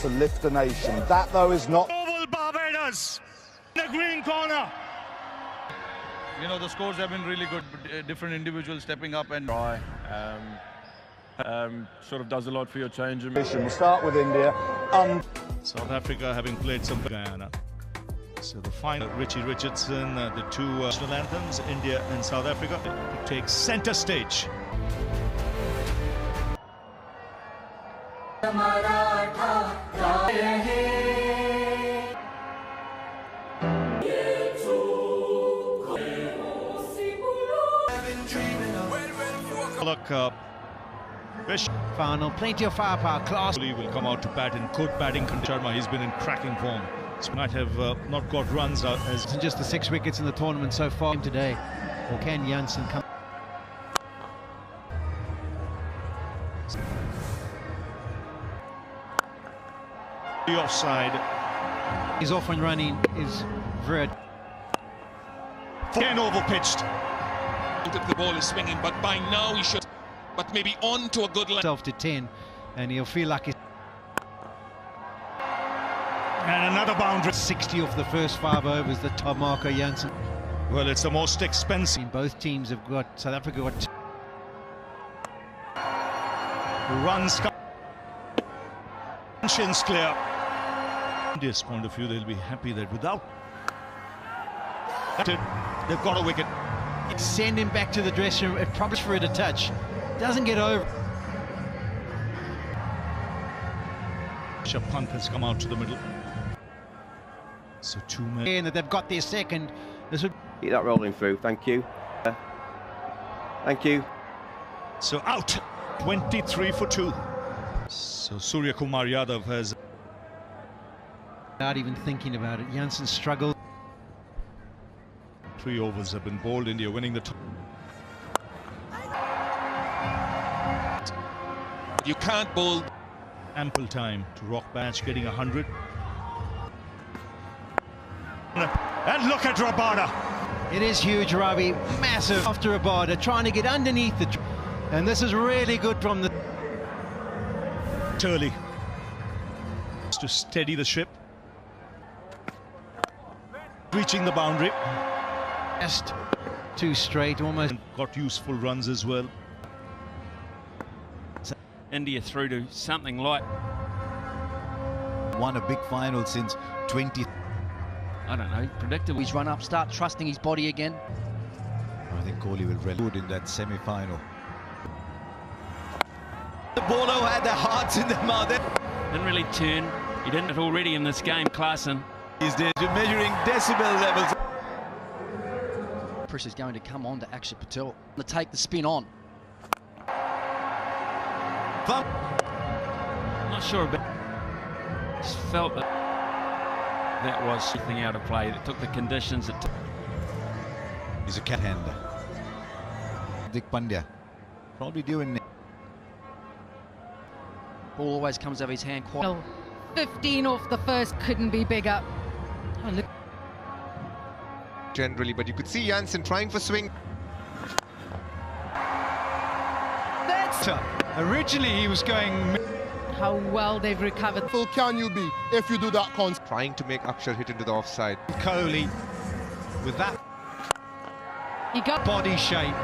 To lift the nation. That, though, is not... Oval Barbados, in the green corner. You know, the scores have been really good, different individuals stepping up and... sort of does a lot for your change. We'll start with India. South Africa having played some Guyana. So the final, Richie Richardson, the two national anthems, India and South Africa, to take centre stage. Look, final, plenty of firepower, class. Will come out to bat in good batting condition. He's been in cracking form. So might have not got runs out as Just the 6 wickets in the tournament so far today. Or can Jansen come? the offside. He's off and running is Verd. Again overpitched. The ball is swinging, but by now he should, but maybe on to a good line. To 10, and he'll feel like he's And another boundary. 60 off the first 5 overs. The top marker Jansen. Well, it's the most expensive. Both teams have got South Africa got Runs. Shins clear. India's point of view, they'll be happy that without it, they've got a wicket. Send him back to the dressing room. It probably for it a touch. Doesn't get over. Punt has come out to the middle. So 2 men. And that they've got their second. This would Keep that rolling through. Thank you. Thank you. So out. 23 for 2. So Surya Kumar Yadav has. Without even thinking about it. Jansen struggled. 3 overs have been bowled. India winning the You can't bowl. ample time to rock batch, getting 100. And look at Rabada. It is huge, Ravi. Massive after Rabada, trying to get underneath the. And this is really good from the. Early to steady the ship. Reaching the boundary. Just 2 straight, almost. And got useful runs as well. India through to something like... Won a big final since 20. I don't know, predictable. He's run up, start trusting his body again. I think Kohli will really good in that semi-final. The bowler had their hearts in their mouth. Didn't really turn. He didn't already in this game, Klaasen. He's measuring decibel levels. Pressure's going to come on to Akshar Patel to take the spin on. I'm not sure, but just felt that that was something out of play. That took the conditions. He's a cat-hander. Dick Pandya. Probably doing. Ball always comes out of his hand quite. 15 off the first, couldn't be bigger. Oh, look. Generally, but you could see Jansen trying for swing. That's Originally he was going. how well they've recovered. Full can you be if you do that concept? Trying to make Akshar hit into the offside. Kohli with that He got body shape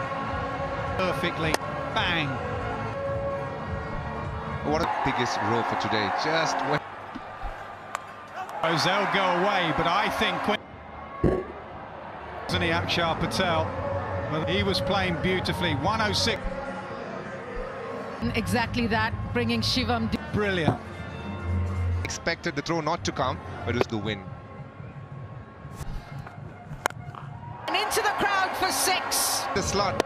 perfectly. Bang. What a biggest row for today. Just when They'll go away, but I think isn't he, Akshar Patel? Well, he was playing beautifully. 106. exactly that, bringing Shivam. Brilliant. expected the throw not to come, but it was the win. And into the crowd for 6. The slot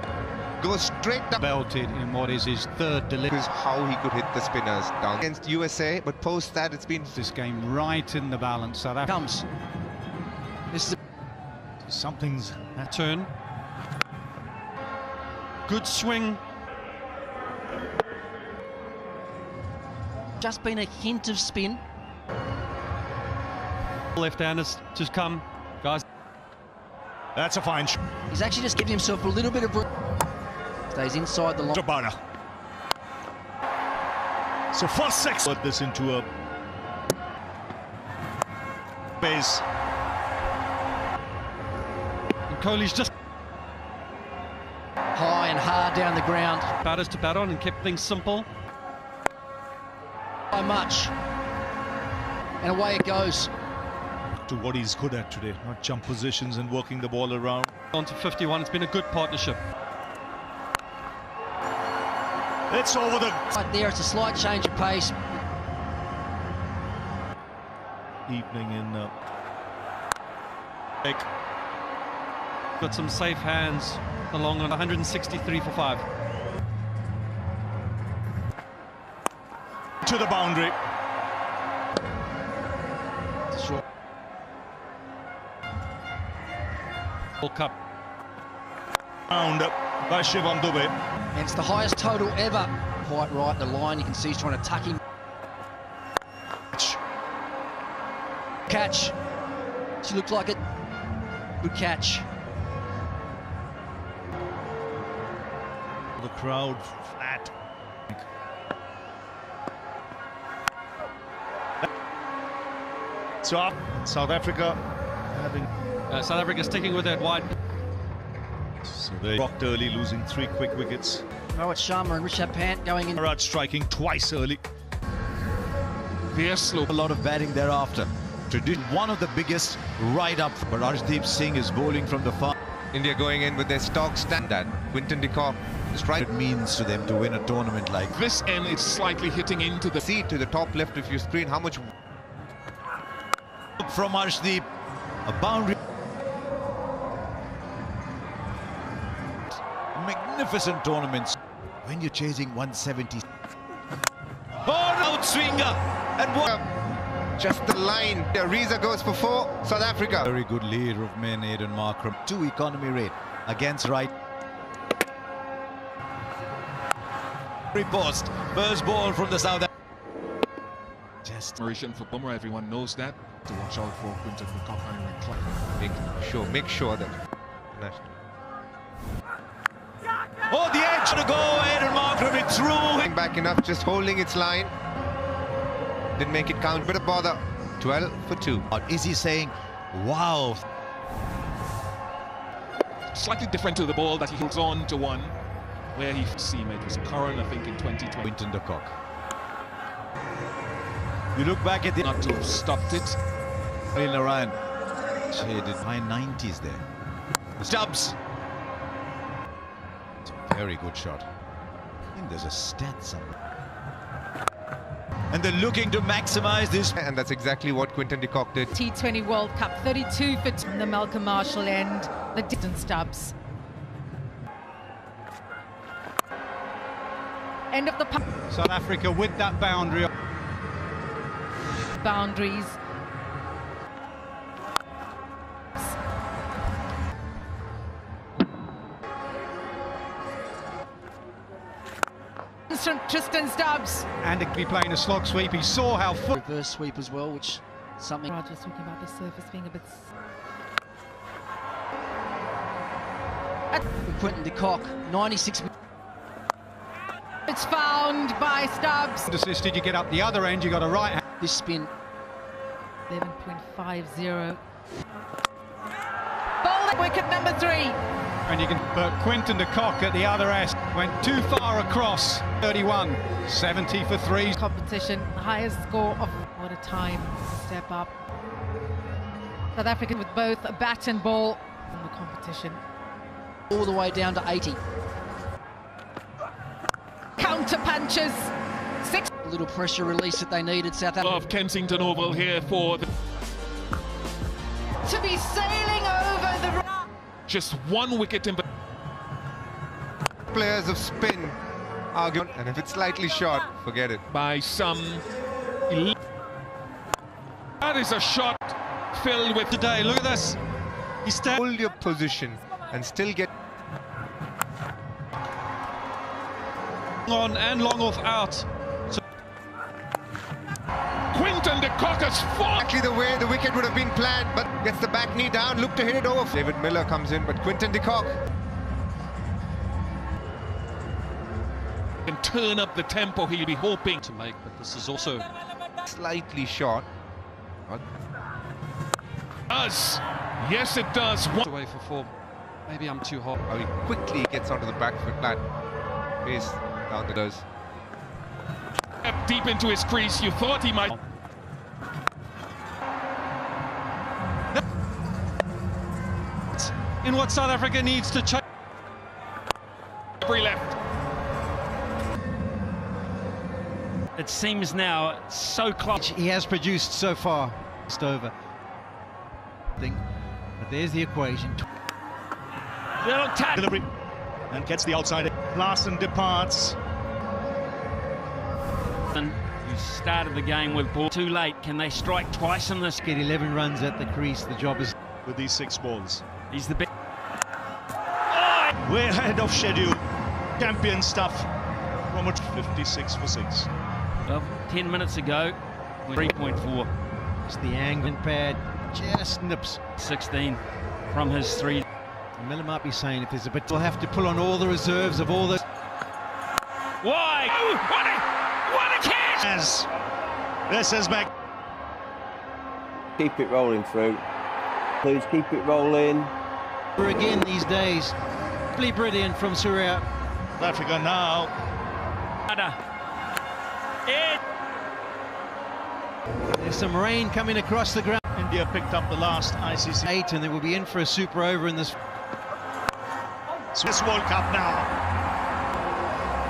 goes straight down. Belted in what is his 3rd delivery. Is how he could hit the spinners down against USA, but post that it's been This game right in the balance. South Africa Comes. This is Something's that turn. Good swing. just been a hint of spin. Left-handers just come, guys. That's a fine shot. He's actually just giving himself a little bit of room. Stays inside the line. Rabada. So first 6. Put this into a Base. And Kohli's just High and hard down the ground. batters to bat on and kept things simple. By much. And away it goes. To what he's good at today, not jump positions and working the ball around. On to 51, it's been a good partnership. It's over the... Right there, it's a slight change of pace. Evening in... Got some safe hands along on 163 for 5. To the boundary. Sure. World Cup. Round by Shivam Dubey. And it's the highest total ever. Quite right, the line, you can see he's trying to tuck him. Catch. She looked like it. Good catch. The crowd flat. So South Africa having... South Africa sticking with that wide. So they rocked early, losing 3 quick wickets. Rohit Sharma and Rishabh Pant going in. Maharaj striking twice early. They're slow. A lot of batting thereafter. One of the biggest right up. But Arshdeep Singh is bowling from the far. India going in with their stock standard. Quinton de Kock is right. It means to them to win a tournament like This end is slightly hitting into the See to the top left of your screen how much from Arshdeep. A boundary. Magnificent tournaments. When you're chasing 170. Oh, outswinger! And what? just the line. Reza goes for 4. South Africa. Very good leader of men, Aiden Markram. 2 economy rate against right. Post. First ball from the South. Just admiration for Bumrah. Everyone knows that. To watch out for Quinton de Kock and Clark. Make sure that. Oh, the edge to go. Aiden Markram, it through. Back enough, just holding its line. Didn't make it count. Bit of bother. 12 for 2. Is he saying, wow? Slightly different to the ball that he holds on to one, where he seemed it was Curran, I think, in 2020. Quinton de Kock. You look back at the... Not to have stopped it. Narayan. Shaded high 90s there. Stubbs. It's a very good shot. I think there's a stat somewhere. And they're looking to maximize this. And that's exactly what Quinton de Kock did. T20 World Cup, 32 for the Malcolm Marshall end, the distance Stubbs. End of the South Africa with that boundary. Boundaries. From Tristan Stubbs. And to be playing a slog sweep, he saw how Reverse sweep as well, which something. Raj was talking about the surface being a bit. Quinton de Kock, 96. It's found by Stubbs. assisted. You get up the other end, you got a right hand. This spin. 11.50. Bowling wicket number 3. And you can, but Quinton de Kock at the other end went too far across. 31, 70 for 3. Competition, the highest score of what a time to step up. South Africa with both a bat and ball in the competition. All the way down to 80. Counter punches. 6. A little pressure release that they needed, South Africa. Of Kensington Oval here for the... To be sailing over the... Just 1 wicket in... Players of spin are good, and if it's slightly short, forget it. By some... That is a shot filled with... Today, look at this. He stands... Hold your position and still get... on and long off out. So Quinton de Kock has fought. Exactly the way the wicket would have been planned, but gets the back knee down, look to hit it over. David Miller comes in, but Quinton de Kock can turn up the tempo he'll be hoping to make, but this is also slightly short. Does. Yes, it does. Away for form. Maybe I'm too hot. How he quickly gets onto the back foot line. Pace down the nose. Deep into his crease. You thought he might. In what South Africa needs to change. Left. It seems now so close. He has produced so far. Just over. But there's the equation. Little tap. Delivery and gets the outside. Larson departs. Who started the game with ball too late. Can they strike twice in this? Get 11 runs at the crease. The job is With these 6 balls. He's the best. Way ahead of schedule. Champion stuff. From 56 for 6. Well, 10 minutes ago, 3.4. just the angle pad. Just nips. 16 from his 3. Miller might be saying if there's a bit, we'll have to pull on all the reserves of all the. Why? Oh, what a catch! As this is back. Keep it rolling through. Please keep it rolling. Again these days. Brilliant from Surya. South Africa now. There's some rain coming across the ground. India picked up the last ICC 8 and they will be in for a super over in this. Swiss World Cup now.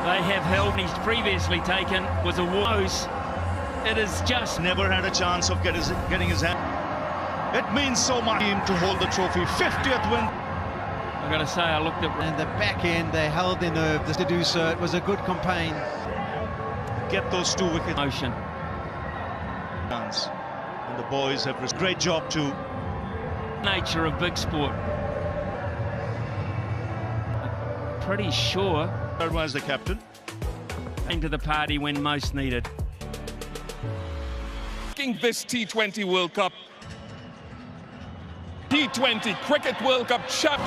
They have held. He's previously taken was a woes. It is just Never had a chance of getting his hand. It means so much to him to hold the trophy. 50th win. I've got to say, I looked at And the back end, they held their nerve to do so. It was a good campaign. Get those 2 wickets. motion. And the boys have a great job too. Nature of big sport. Pretty sure. Sharma is the captain. Into the party when most needed. This T20 World Cup. T20 Cricket World Cup champ.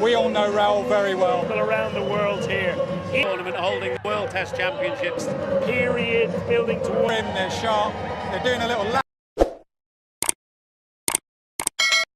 We all know Raul very well. Around the world here. Tournament holding World Test Championships. Period building towards him. They're sharp. They're doing a little lap.